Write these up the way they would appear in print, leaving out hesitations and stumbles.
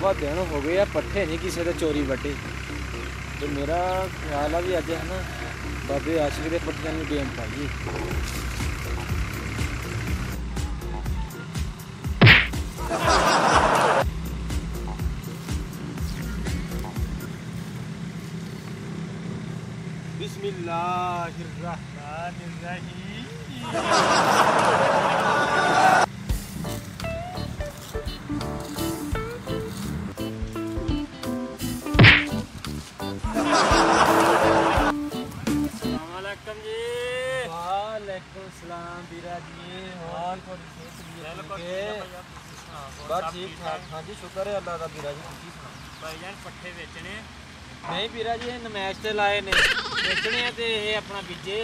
वाह दिन हो गए पट्ठे नहीं किसी का चोरी वटे। तो मेरा ख्याल है भी अज है ना बाबे आशिक के पट्टियां में गेम पाइए। सलाम बीरा जी और बस ठीक ठाक। हाँ जी शुक्र है अल्लाह का बीरा जी। भाईजान पट्ठे बेचने नहीं बीरा जी नमैश ते लाए ने बेचने ते ये अपना बीजे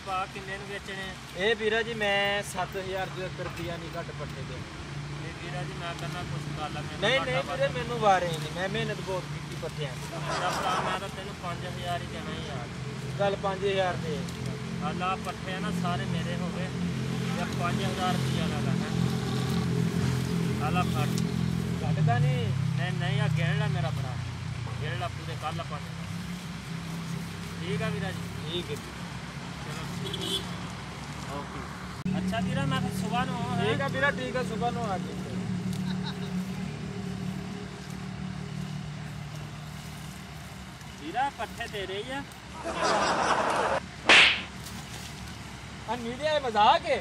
पा किन्ने बेचने ये बीरा जी मैं 7000 रुपया नहीं घट पट्ठे दे। बीरा जी मैं कहना कुछ गल नहीं नहीं बीरे मैनू वारे नहीं मैं मेहनत बहुत की पट्ठियां मेरा भरा मैं तो तेन 5000 ही देना यार। गल 5000 दे अल्लाह पट्ठे ना सारे मेरे हो गए 5000 रुपया लगा है। अल्लाह फट घटता नहीं नहीं नहीं आ गिन ला मेरा भरा गिन ला पूरे कल अपन ठीक है वीरा जी। ठीक है चलो ओके अच्छा वीरा मैं फिर सुबह नो ठीक है वीरा ठीक है सुबह नो आ जाइए। वीरा पट्ठे दे रही है मीडिया मजाक है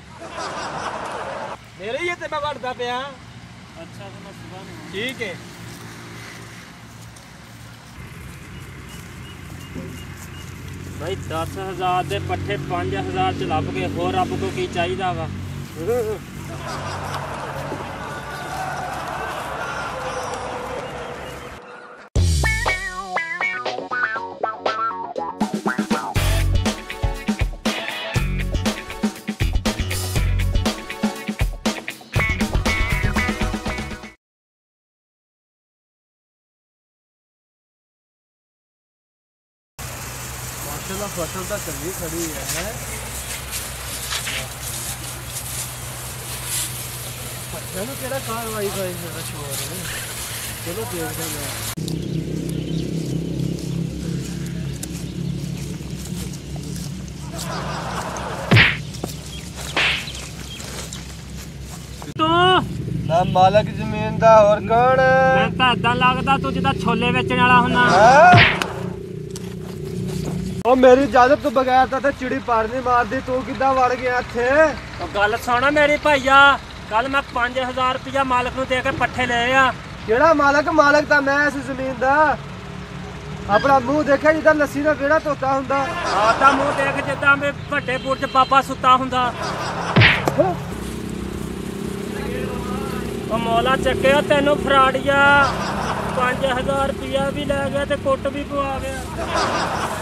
मेरे ही ते मैं वड़दा पिया। अच्छा तो मैं सुबह नो ठीक है भाई 10,000 के पट्ठे 5,000 च लभ गए होर रब को की चाहिदा वा। माशाल्लाह फसल तो चंगी खड़ी है चलो केड़ा कार्रवाई का शोर है। चलो देखते हैं तो ना मालक जमीन दा और कौन मैं तो इदा लगता तू जिदा छोले बेचने वाला हुना। ओ मेरी इजाजत तो बगैर तो चिड़ी पार नहीं मार दी तू किदा वड़ गया थे। तो गल सुन मेरी भाईया कल मैं 5000 रुपया मालक नूं दे के पट्ठे ले आ। केड़ा मालक मालक ता मैं इस जमीन दा अपना मुंह देखा जिदा लस्सी दा केड़ा तोता हुंदा आपदा मुंह देख जिदा मैं ਵੱਡੇ ਪੁਰ ਚ ਬਾਬਾ ਸੁੱਤਾ ਹੁੰਦਾ। ਉਹ ਮੌਲਾ ਚੱਕਿਆ ਤੈਨੂੰ ਫਰਾੜੀਆ 5000 रुपया भी लै गया तो कुट भी पवा गया।